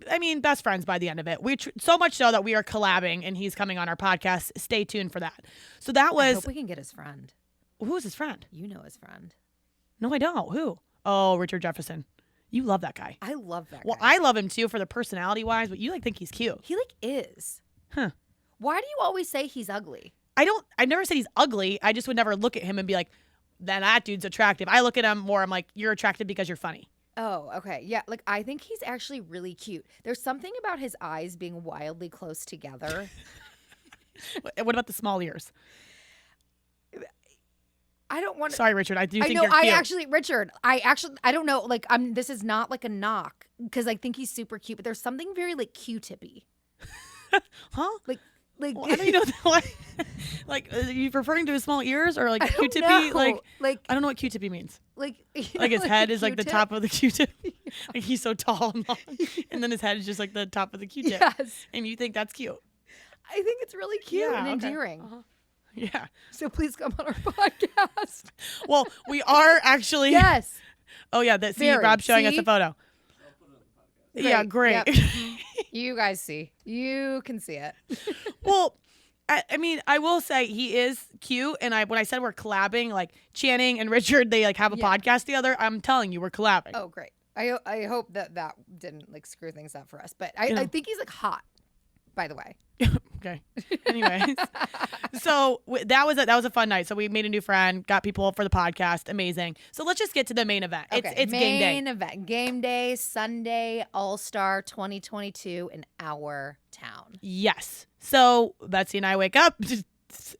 I mean, best friends by the end of it. So much so that we are collabing and he's coming on our podcast. Stay tuned for that. So that was. I hope we can get his friend. Who is his friend? You know his friend. No, I don't. Who? Oh, Richard Jefferson. You love that guy. I love that guy. Well, I love him too for the personality wise, but you like think he's cute. He like is. Huh. Why do you always say he's ugly? I never said he's ugly. I just would never look at him and be like, that dude's attractive. I look at him more, I'm like, you're attractive because you're funny. Oh, okay. Yeah, like I think he's actually really cute. There's something about his eyes being wildly close together. What about the small ears? I don't want to. Sorry, Richard. I do think know. you're cute. Richard. I don't know. Like, this is not like a knock because I think he's super cute. But there's something very like Q-tippy. Huh? Like. Well, I don't even know what. Like, are you referring to his small ears or like Q-tippy? Like, I don't know what Q-tippy means. Like his head is like the Q-tip? top of the Q-tip. Like he's so tall and long, and then his head is just like the top of the Q-tip. Yes. And you think that's cute? I think it's really cute and okay. endearing. Uh-huh. Yeah. So please come on our podcast. Well, we are actually. Yes. Oh yeah, see Very. Rob's showing us See? a photo. Great. Yeah, great. Yep. You guys see. You can see it. Well, I mean, I will say he is cute, and when I said we're collabing, like Channing and Richard, they like have a podcast together. I'm telling you, we're collabing. Oh, great. I hope that didn't like screw things up for us, but I think he's like hot. By the way. Okay. Anyways, so that was a fun night. So we made a new friend, got people for the podcast. Amazing. So let's just get to the main event. Okay. It's game day. Main event. Game day, Sunday, All Star 2022 in our town. Yes. So Betsy and I wake up,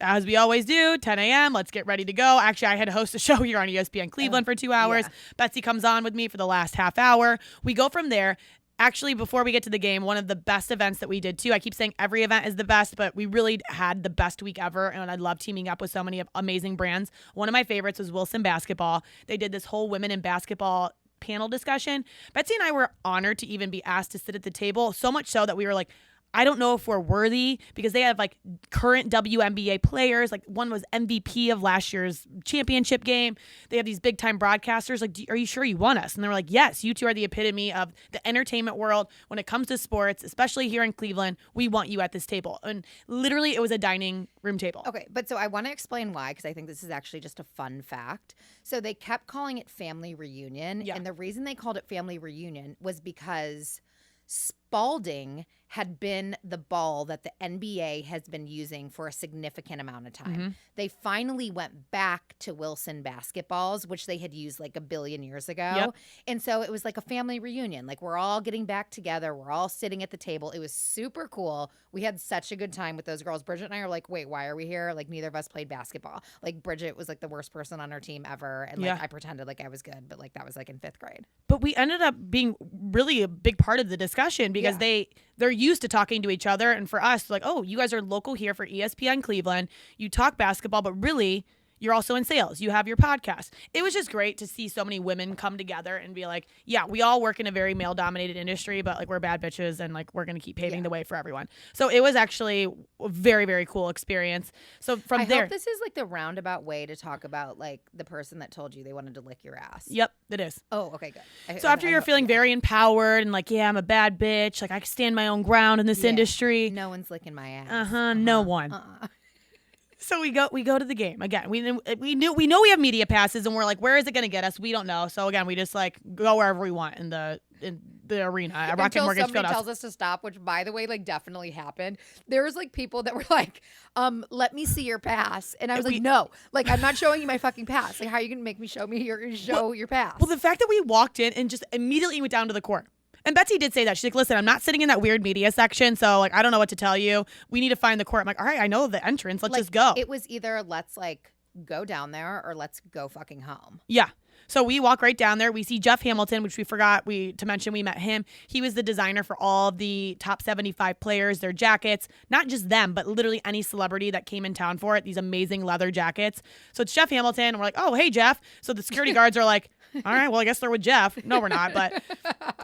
as we always do, 10 a.m. Let's get ready to go. Actually, I had to host a show here on ESPN Cleveland for 2 hours. Yeah. Betsy comes on with me for the last half hour. We go from there. Actually, before we get to the game, one of the best events that we did too. I keep saying every event is the best, but we really had the best week ever. And I love teaming up with so many amazing brands. One of my favorites was Wilson Basketball. They did this whole women in basketball panel discussion. Betsy and I were honored to even be asked to sit at the table, so much so that we were like, I don't know if we're worthy, because they have like current WNBA players. Like one was MVP of last year's championship game. They have these big time broadcasters. Like, are you sure you want us? And they were like, yes, you two are the epitome of the entertainment world. When it comes to sports, especially here in Cleveland, we want you at this table. And literally it was a dining room table. Okay, but so I want to explain why, because I think this is actually just a fun fact. So they kept calling it family reunion. Yeah. And the reason they called it family reunion was because Spalding had been the ball that the NBA has been using for a significant amount of time. Mm-hmm. They finally went back to Wilson basketballs, which they had used like a billion years ago. Yep. And so it was like a family reunion. Like we're all getting back together. We're all sitting at the table. It was super cool. We had such a good time with those girls. Bridget and I are like, wait, why are we here? Like neither of us played basketball. Like Bridget was like the worst person on our team ever. And like I pretended like I was good, but like that was like in 5th grade. But we ended up being really a big part of the discussion because they're used to talking to each other. And for us, like, oh, you guys are local here for ESPN Cleveland. You talk basketball, but really you're also in sales. You have your podcast. It was just great to see so many women come together and be like, yeah, we all work in a very male-dominated industry, but like we're bad bitches and like we're going to keep paving the way for everyone. So it was actually a very, very cool experience. So from there. I hope this is like the roundabout way to talk about like the person that told you they wanted to lick your ass. Yep, it is. Oh, okay, good. So after you're feeling very empowered and like, yeah, I'm a bad bitch, like I can stand my own ground in this industry. No one's licking my ass. No one. So we go to the game again. We know we have media passes, and we're like, where is it going to get us? We don't know. So again, we just like go wherever we want in the arena at Rocket Mortgage somebody Fieldhouse. tells us to stop, which by the way, like definitely happened. There was like people that were like, let me see your pass, and I was like, no, like I'm not showing you my fucking pass. Like, how are you gonna make me show your pass? Well, the fact that we walked in and just immediately went down to the court. And Betsy did say that. She's like, listen, I'm not sitting in that weird media section, so like I don't know what to tell you. We need to find the court. I'm like, all right, I know the entrance. Let's just go. It was either let's like go down there or let's go fucking home. Yeah. So we walk right down there. We see Jeff Hamilton, which we forgot to mention. We met him. He was the designer for all of the top 75 players, their jackets. Not just them, but literally any celebrity that came in town for it. These amazing leather jackets. So it's Jeff Hamilton. And we're like, oh, hey, Jeff. So the security guards are like, all right, well, I guess they're with Jeff. No, we're not. But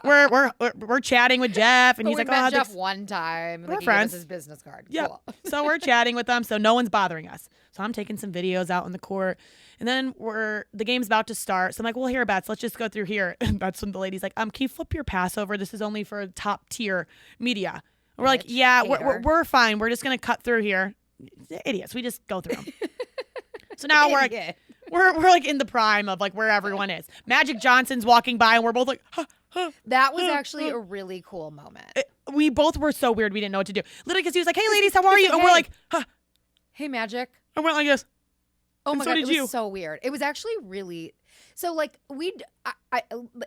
we're chatting with Jeff. And he's like, met Jeff one time. We're like, friends. He gave us his business card. Yeah. Cool. So we're chatting with them. So no one's bothering us. So I'm taking some videos out on the court. And then the game's about to start. So I'm like, well, here, Bets, let's just go through here. And that's when the lady's like, can you flip your pass over? This is only for top tier media. And we're like, yeah, we're fine. We're just going to cut through here. Idiots. We just go through them. So now we're like, we're like in the prime of like where everyone is. Magic Johnson's walking by and we're both like, that was actually a really cool moment. We both were so weird. We didn't know what to do. Literally, because he was like, hey, ladies, how are you? And we're like, hey, Magic. I went like this. Oh my so God, did it was so weird. It was actually really, so like I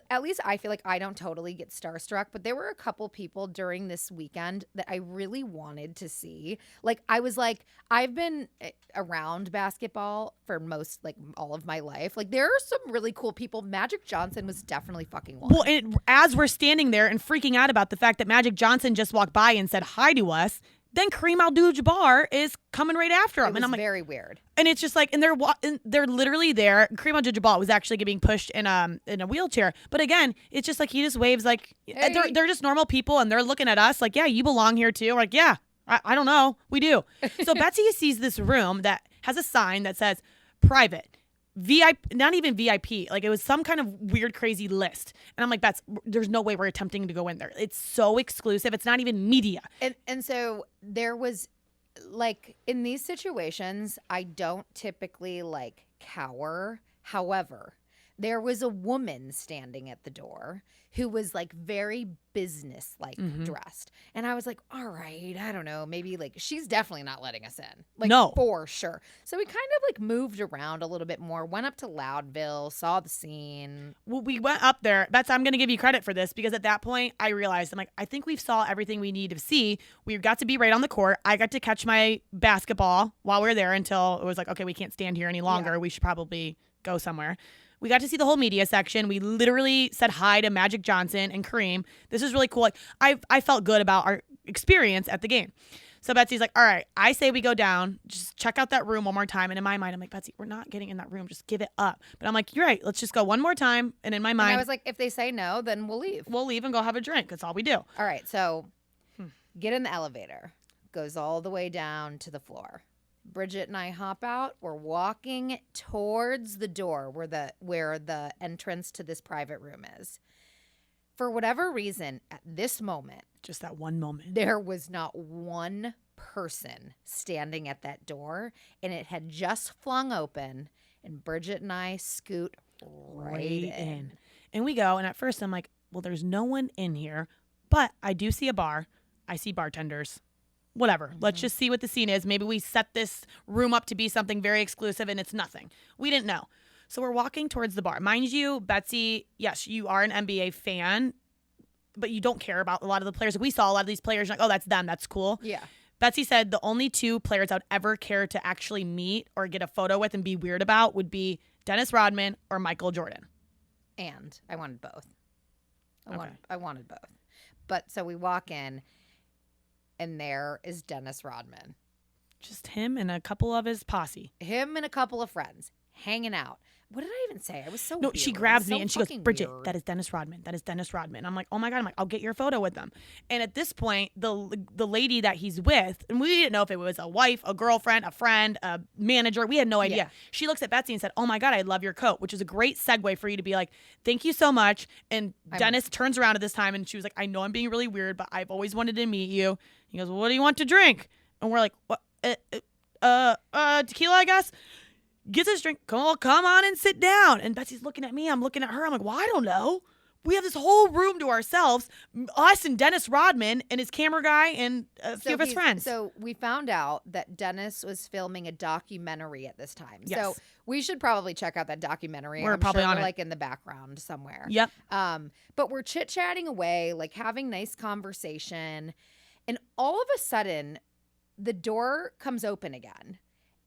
at least I feel like I don't totally get starstruck, but there were a couple people during this weekend that I really wanted to see. Like I was like, I've been around basketball for most, like all of my life. Like there are some really cool people. Magic Johnson was definitely fucking one. Well, as we're standing there and freaking out about the fact that Magic Johnson just walked by and said hi to us, then Kareem Abdul-Jabbar is coming right after him. And I'm like, very weird. And it's just like, and they're literally there. Kareem Abdul-Jabbar was actually being pushed in a wheelchair. But again, it's just like he just waves like, hey. they're just normal people and they're looking at us like, yeah, you belong here too. We're like, yeah, I don't know. We do. So Betsy sees this room that has a sign that says private. VIP, not even VIP, like it was some kind of weird, crazy list. And I'm like, Bets, there's no way we're attempting to go in there. It's so exclusive. It's not even media. And so there was like in these situations, I don't typically like cower. However, there was a woman standing at the door who was like very business like dressed. And I was like, all right, I don't know, maybe like she's definitely not letting us in. Like no. For sure. So we kind of like moved around a little bit more, went up to Loudville, saw the scene. Well, we went up there. Bets, I'm going to give you credit for this because at that point I realized, I'm like, I think we've saw everything we need to see. We got to be right on the court. I got to catch my basketball while we were there until it was like, okay, we can't stand here any longer. Yeah. We should probably go somewhere. We got to see the whole media section. We literally said hi to Magic Johnson and Kareem. This is really cool. Like I felt good about our experience at the game. So Betsy's like, all right, I say we go down. Just check out that room one more time. And in my mind, I'm like, Betsy, we're not getting in that room. Just give it up. But I'm like, you're right. Let's just go one more time. And in my mind, and I was like, if they say no, then we'll leave. We'll leave and go have a drink. That's all we do. All right. So get in the elevator. Goes all the way down to the floor. Bridget and I hop out. We're walking towards the door where the entrance to this private room is. For whatever reason, at this moment, just that one moment, there was not one person standing at that door, and it had just flung open, and Bridget and I scoot right in. And we go, and at first I'm like, well, there's no one in here, but I do see a bar. I see bartenders. Whatever. Let's just see what the scene is. Maybe we set this room up to be something very exclusive and it's nothing. We didn't know. So we're walking towards the bar. Mind you, Betsy, yes, you are an NBA fan, but you don't care about a lot of the players. We saw a lot of these players like, oh, that's them. That's cool. Yeah. Betsy said the only two players I would ever care to actually meet or get a photo with and be weird about would be Dennis Rodman or Michael Jordan. And I wanted both. I wanted both. But so we walk in. And there is Dennis Rodman. Just him and a couple of his posse. Him and a couple of friends hanging out. What did I even say? I was so weird. She grabs me and she goes, Bridget, that is Dennis Rodman. That is Dennis Rodman. I'm like, oh my God. I'm like, I'll get your photo with them. And at this point, the lady that he's with, and we didn't know if it was a wife, a girlfriend, a friend, a manager. We had no idea. Yeah. She looks at Betsy and said, oh my God, I love your coat, which is a great segue for you to be like, thank you so much. And Dennis turns around at this time and she was like, I know I'm being really weird, but I've always wanted to meet you. He goes, well, what do you want to drink? And we're like, what? Tequila, I guess. Gets his drink. Come on and sit down. And Betsy's looking at me. I'm looking at her. I'm like, well, I don't know. we have this whole room to ourselves, us and Dennis Rodman and his camera guy and a few of his friends. So we found out that Dennis was filming a documentary at this time. Yes. So we should probably check out that documentary. We're I'm probably sure on we're it. like in the background somewhere. Yep. But we're chit-chatting away, like having nice conversation. And all of a sudden, the door comes open again.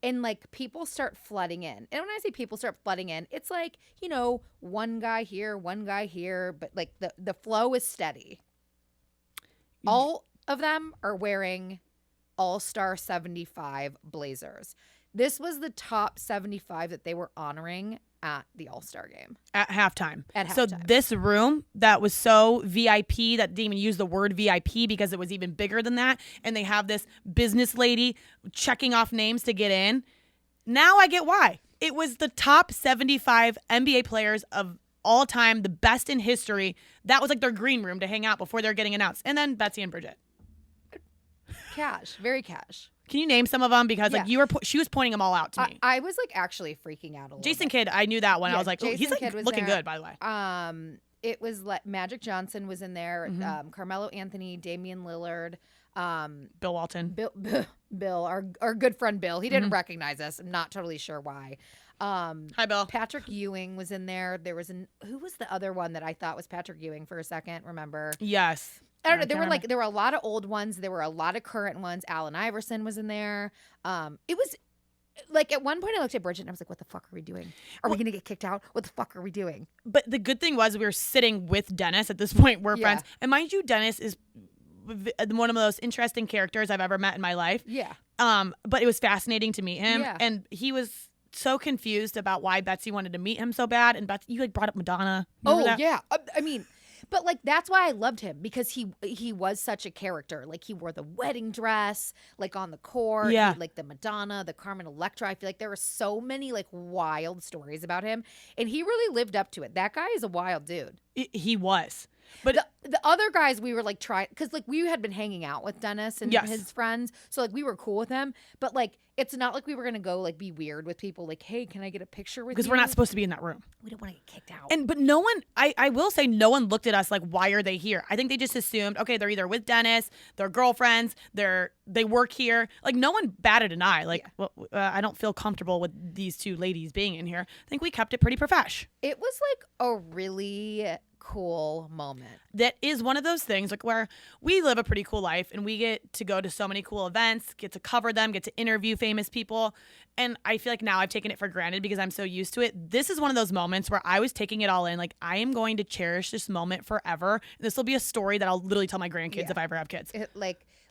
And like people start flooding in. And when I say people start flooding in, it's like, you know, one guy here, but like the flow is steady. All of them are wearing All Star 75 blazers. This was the top 75 that they were honoring at the All Star game. At halftime. So this room that was so VIP that didn't even use the word VIP because it was even bigger than that. And they have this business lady checking off names to get in. Now I get why. It was the top 75 NBA players of all time, the best in history. That was like their green room to hang out before they're getting announced. And then Betsy and Bridget. Cash, very cash. Can you name some of them? Because like Yeah. she was pointing them all out to me. I was like actually freaking out a little Jason bit. Kidd, I knew that one. Yeah, I was like, oh, he's Jason like Kidd was looking there. good, by the way. It was like Magic Johnson was in there, Mm-hmm. Carmelo Anthony, Damian Lillard, Bill Walton. Bill, our good friend Bill. He Mm-hmm. didn't recognize us. I'm not totally sure why. Hi, Bill. Patrick Ewing was in there. There was who was the other one that I thought was Patrick Ewing for a second? Remember? Yes. I don't know. can't There were a lot of old ones. There were a lot of current ones. Allen Iverson was in there. It was like at one point I looked at Bridget and I was like, "What the fuck are we doing? Are we gonna get kicked out? What the fuck are we doing?" But the good thing was we were sitting with Dennis at this point. We're Yeah. friends. And mind you, Dennis is one of the most interesting characters I've ever met in my life. Yeah. But it was fascinating to meet him. Yeah. And he was so confused about why Betsy wanted to meet him so bad. And Betsy, you like brought up Madonna. Remember that? Yeah. I mean, but like that's why I loved him because he was such a character. Like he wore the wedding dress, like on the court. Yeah. Like the Madonna, the Carmen Electra. I feel like there were so many like wild stories about him, and he really lived up to it. That guy is a wild dude. He was. But The other guys we were like trying because like we had been hanging out with Dennis and Yes. his friends, so like we were cool with them. But like it's not like we were gonna go like be weird with people. Like, hey, can I get a picture with you? because we're not supposed to be in that room. We don't want to get kicked out. But no one, I will say no one looked at us like, why are they here? I think they just assumed, okay, they're either with Dennis, they're girlfriends, they work here. Like no one batted an eye. Like, well, I don't feel comfortable with these two ladies being in here. I think we kept it pretty profesh. It was like a really cool moment. That is one of those things like where we live a pretty cool life and we get to go to so many cool events, get to cover them, get to interview famous people. And I feel like now I've taken it for granted because I'm so used to it. This is one of those moments where I was taking it all in. Like I am going to cherish this moment forever. This will be a story that I'll literally tell my grandkids Yeah. if I ever have kids.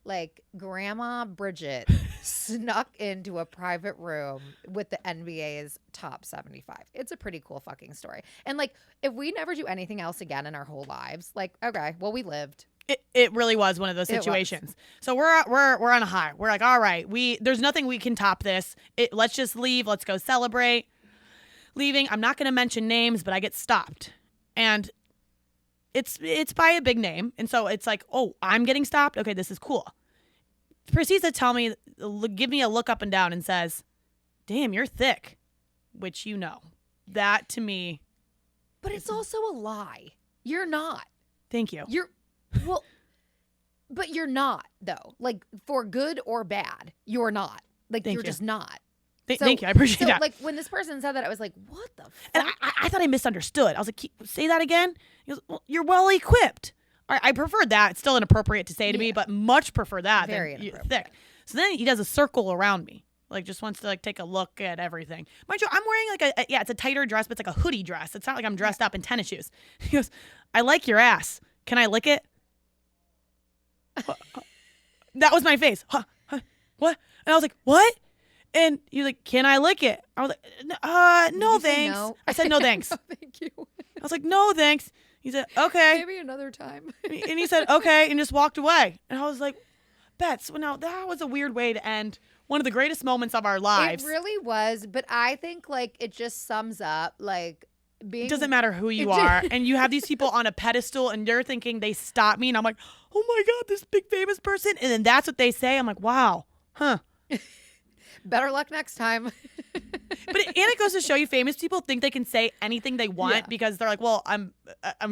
Like Grandma Bridget snuck into a private room with the NBA's top 75. It's a pretty cool fucking story. And like if we never do anything else again in our whole lives, like okay, well we lived. It really was one of those It was. situations. So we're on a high. We're like, all right, there's nothing we can top this. Let's just leave. Let's go celebrate. Leaving. I'm not going to mention names, but I get stopped, and it's by a big name, and so it's like, oh, I'm getting stopped. Okay, this is cool. Proceeds to tell me, give me a look up and down, and says, "Damn, you're thick," which you know, that to me. But it's also a lie. You're not. Thank you. Well, but you're not though. Like for good or bad, you're not. Like Thank you're you. just not. Thank you. I appreciate that. Like when this person said that, I was like, "What the fuck?" And I thought I misunderstood. I was like, say that again? He goes, well, you're well equipped. I prefer that. It's still inappropriate to say to me, but much prefer that Very than inappropriate. thick. So then he does a circle around me. Like just wants to like take a look at everything. Mind you, I'm wearing like it's a tighter dress, but it's like a hoodie dress. It's not like I'm dressed up in tennis shoes. He goes, I like your ass. Can I lick it? That was my face. Huh, what? And I was like, what? And he was like, can I lick it? I was like, no you say thanks. no? I said, no thanks. Thank you. I was like, no thanks. He said, okay. Maybe another time. And he said, okay, and just walked away. And I was like, Bets, well, now that was a weird way to end one of the greatest moments of our lives. It really was, but I think like it just sums up like being. It doesn't matter who you are. And you have these people on a pedestal and they're thinking they stop me. And I'm like, oh my God, this big famous person. And then that's what they say. I'm like, wow, huh. Better luck next time. But and it goes to show you, famous people think they can say anything they want because they're like, well, I'm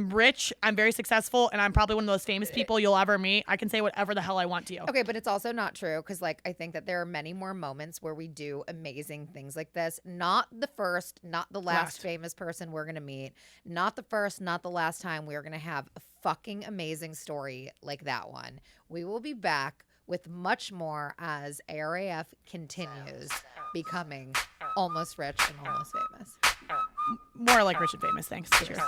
rich, I'm very successful, and I'm probably one of those famous people you'll ever meet. I can say whatever the hell I want to you. Okay, but it's also not true because, like, I think that there are many more moments where we do amazing things like this. Not the first, not the last famous person we're going to meet. Not the first, not the last time we're going to have a fucking amazing story like that one. We will be back with much more as ARAF continues becoming almost rich and almost famous. More like rich and famous. Thanks. Cheers.